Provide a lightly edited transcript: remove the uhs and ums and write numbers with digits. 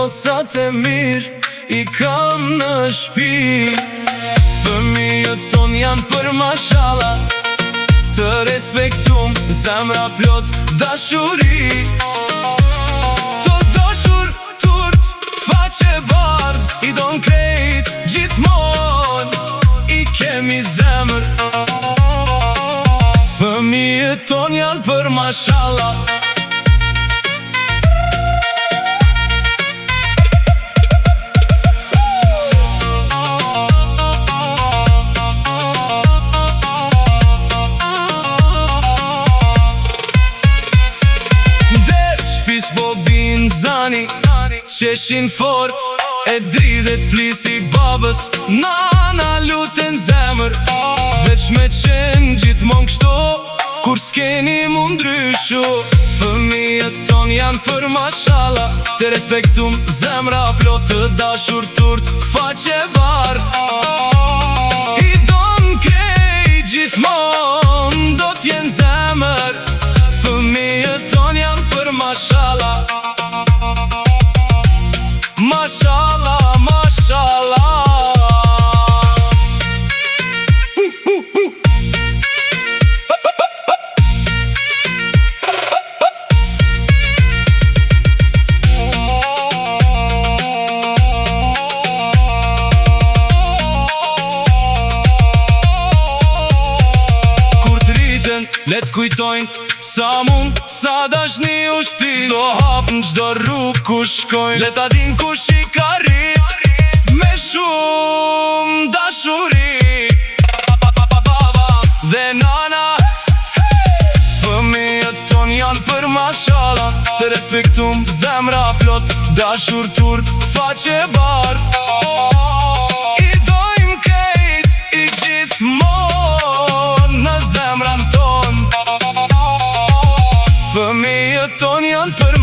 gocat e mirë I kam në shpi Fëmijët ton janë për mashallah Të respektum, zemra plot dashuri Të dashur turt, faqe bardh I don krejt gjithmon I kemi zemër Fëmijët ton janë për mashallah Qeshin fort E dridhet flisi babës Nana luten zemër Veç me qenë gjithmon kështu Kur s'keni mu ndryshu Fëmijët ton janë për mashallah Të respektum zemra plot Të dashur turt faqe bardh I don krej gjithmon Do t'jen zemër Fëmijët ton janë për mashallah Mashallah, mashallah Kur t'riten, let kujtojnë Sa mund, sa dashni u shtin Do hap në gjdo rrug ku shkojnë Leta din kush I ka rrit Me shumë dashuri Dhe nana Fëmijët ton janë për mashallah Të respektum zemra plot Dashur turt faqe bardh I dojmë krejt I gjithmon Në zemran ton Fëmijët ton janë për